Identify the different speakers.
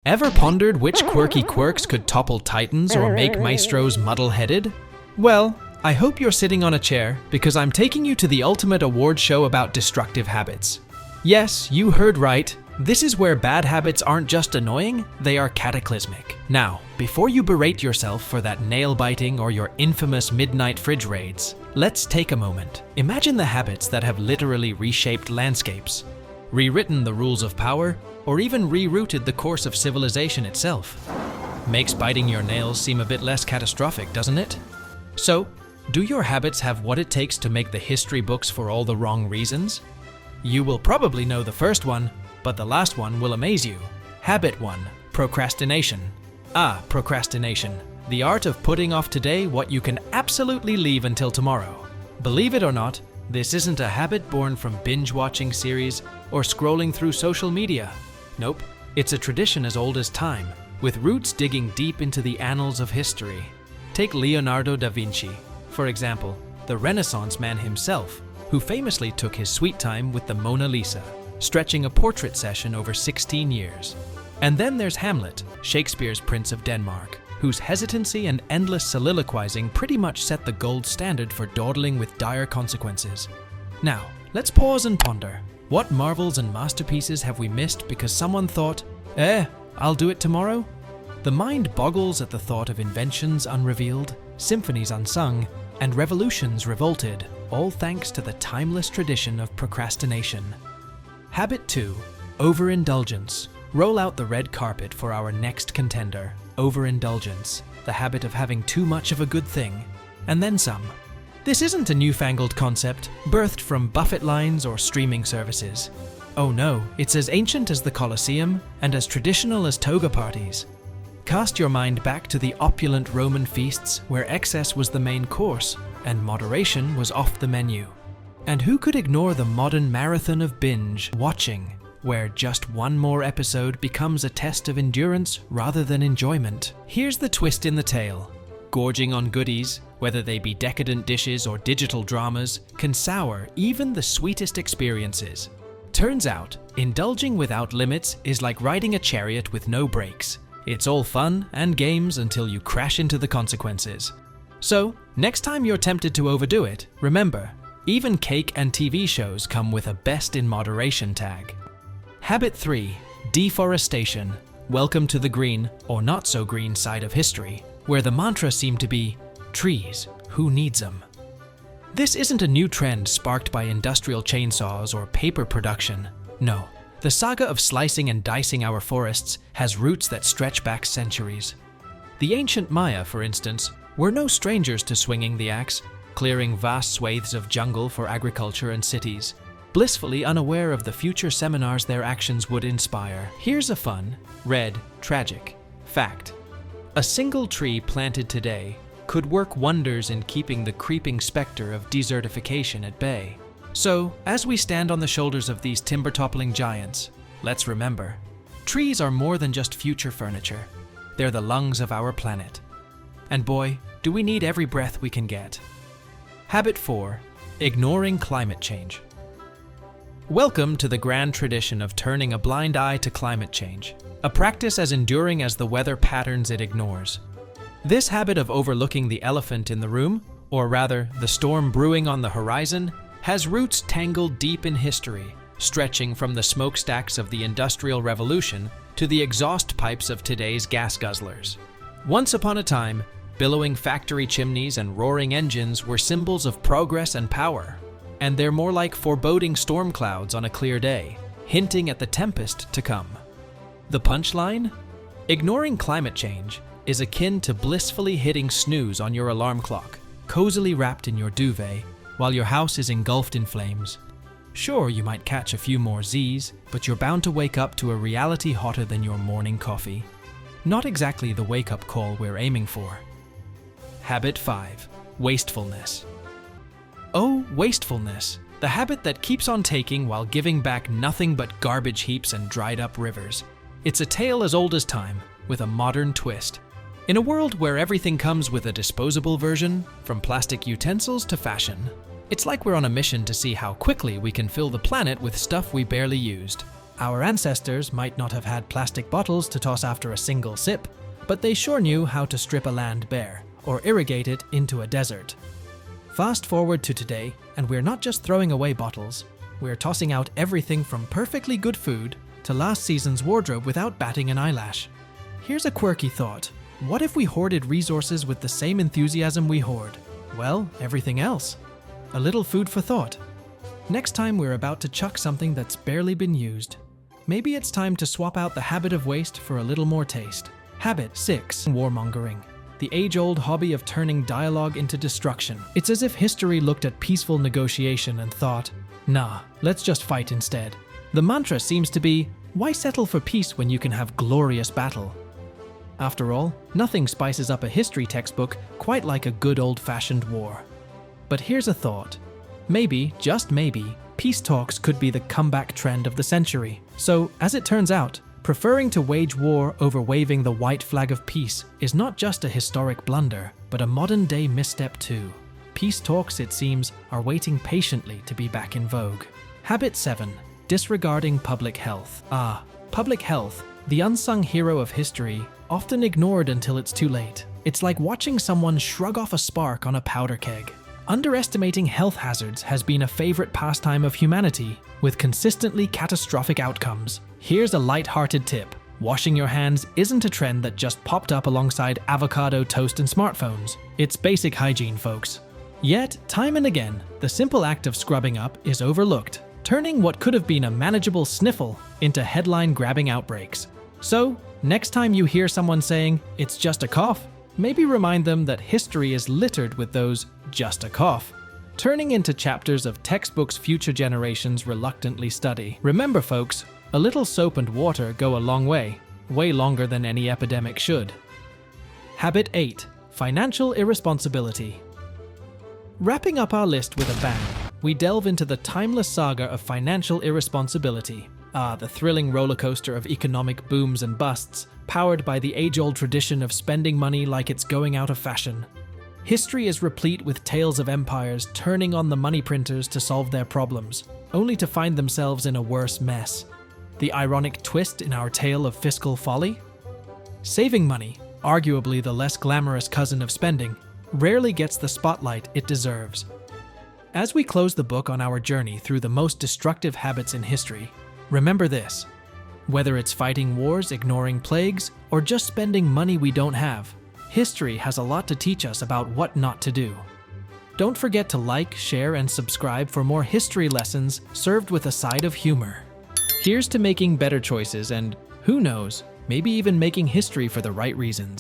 Speaker 1: Ever pondered which quirky quirks could topple titans or make maestros muddle-headed? Well, I hope you're sitting on a chair because I'm taking you to the ultimate award show about destructive habits. Yes, you heard right. This is where bad habits aren't just annoying, they are cataclysmic. Now, before you berate yourself for that nail-biting or your infamous midnight fridge raids, let's take a moment. Imagine the habits that have literally reshaped landscapes, rewritten the rules of power, or even rerouted the course of civilization itself. Makes biting your nails seem a bit less catastrophic, doesn't it? So, do your habits have what it takes to make the history books for all the wrong reasons? You will probably know the first one, but the last one will amaze you. Habit 1. Procrastination. Procrastination. The art of putting off today what you can absolutely leave until tomorrow. Believe it or not, this isn't a habit born from binge-watching series or scrolling through social media. Nope, it's a tradition as old as time, with roots digging deep into the annals of history. Take Leonardo da Vinci, for example, the Renaissance man himself, who famously took his sweet time with the Mona Lisa, stretching a portrait session over 16 years. And then there's Hamlet, Shakespeare's Prince of Denmark, whose hesitancy and endless soliloquizing pretty much set the gold standard for dawdling with dire consequences. Now, let's pause and ponder. What marvels and masterpieces have we missed because someone thought, I'll do it tomorrow? The mind boggles at the thought of inventions unrevealed, symphonies unsung, and revolutions revolted, all thanks to the timeless tradition of procrastination. Habit 2. Overindulgence. Roll out the red carpet for our next contender, overindulgence, the habit of having too much of a good thing, and then some. This isn't a newfangled concept, birthed from buffet lines or streaming services. Oh no, it's as ancient as the Colosseum and as traditional as toga parties. Cast your mind back to the opulent Roman feasts where excess was the main course and moderation was off the menu. And who could ignore the modern marathon of binge watching, where just one more episode becomes a test of endurance rather than enjoyment? Here's the twist in the tale. Gorging on goodies, whether they be decadent dishes or digital dramas, can sour even the sweetest experiences. Turns out, indulging without limits is like riding a chariot with no brakes. It's all fun and games until you crash into the consequences. So, next time you're tempted to overdo it, remember, even cake and TV shows come with a best in moderation tag. Habit 3. Deforestation. Welcome to the green, or not so green side of history, where the mantra seemed to be, trees, who needs them? This isn't a new trend sparked by industrial chainsaws or paper production. No, the saga of slicing and dicing our forests has roots that stretch back centuries. The ancient Maya, for instance, were no strangers to swinging the axe, clearing vast swathes of jungle for agriculture and cities, blissfully unaware of the future seminars their actions would inspire. Here's a fun, tragic fact. A single tree planted today could work wonders in keeping the creeping specter of desertification at bay. So, as we stand on the shoulders of these timber-toppling giants, let's remember, trees are more than just future furniture. They're the lungs of our planet. And boy, do we need every breath we can get. Habit 4. Ignoring climate change. Welcome to the grand tradition of turning a blind eye to climate change, a practice as enduring as the weather patterns it ignores. This habit of overlooking the elephant in the room, or rather, the storm brewing on the horizon, has roots tangled deep in history, stretching from the smokestacks of the Industrial Revolution to the exhaust pipes of today's gas guzzlers. Once upon a time, billowing factory chimneys and roaring engines were symbols of progress and power, and they're more like foreboding storm clouds on a clear day, hinting at the tempest to come. The punchline? Ignoring climate change is akin to blissfully hitting snooze on your alarm clock, cozily wrapped in your duvet, while your house is engulfed in flames. Sure, you might catch a few more Z's, but you're bound to wake up to a reality hotter than your morning coffee. Not exactly the wake-up call we're aiming for. Habit 5. Wastefulness. Oh, wastefulness, the habit that keeps on taking while giving back nothing but garbage heaps and dried-up rivers. It's a tale as old as time, with a modern twist. In a world where everything comes with a disposable version, from plastic utensils to fashion, it's like we're on a mission to see how quickly we can fill the planet with stuff we barely used. Our ancestors might not have had plastic bottles to toss after a single sip, but they sure knew how to strip a land bare or irrigate it into a desert. Fast forward to today, and we're not just throwing away bottles, we're tossing out everything from perfectly good food to last season's wardrobe without batting an eyelash. Here's a quirky thought. What if we hoarded resources with the same enthusiasm we hoard? Well, everything else. A little food for thought. Next time we're about to chuck something that's barely been used, maybe it's time to swap out the habit of waste for a little more taste. Habit 6. Warmongering. The age-old hobby of turning dialogue into destruction. It's as if history looked at peaceful negotiation and thought, nah, let's just fight instead. The mantra seems to be, why settle for peace when you can have glorious battle? After all, nothing spices up a history textbook quite like a good old-fashioned war. But here's a thought. Maybe, just maybe, peace talks could be the comeback trend of the century. So, as it turns out, preferring to wage war over waving the white flag of peace is not just a historic blunder, but a modern-day misstep too. Peace talks, it seems, are waiting patiently to be back in vogue. Habit 7. Disregarding public health. Public health, the unsung hero of history, often ignored until it's too late. It's like watching someone shrug off a spark on a powder keg. Underestimating health hazards has been a favorite pastime of humanity, with consistently catastrophic outcomes. Here's a light-hearted tip. Washing your hands isn't a trend that just popped up alongside avocado toast and smartphones. It's basic hygiene, folks. Yet, time and again, the simple act of scrubbing up is overlooked, turning what could have been a manageable sniffle into headline-grabbing outbreaks. So, next time you hear someone saying, "It's just a cough," maybe remind them that history is littered with those "just a cough," turning into chapters of textbooks future generations reluctantly study. Remember, folks, a little soap and water go a long way longer than any epidemic should. Habit 8. Financial irresponsibility. Wrapping up our list with a bang, we delve into the timeless saga of financial irresponsibility. The thrilling rollercoaster of economic booms and busts, powered by the age-old tradition of spending money like it's going out of fashion. History is replete with tales of empires turning on the money printers to solve their problems, only to find themselves in a worse mess. The ironic twist in our tale of fiscal folly? Saving money, arguably the less glamorous cousin of spending, rarely gets the spotlight it deserves. As we close the book on our journey through the most destructive habits in history, remember this. Whether it's fighting wars, ignoring plagues, or just spending money we don't have, history has a lot to teach us about what not to do. Don't forget to like, share, and subscribe for more history lessons served with a side of humor. Here's to making better choices and, who knows, maybe even making history for the right reasons.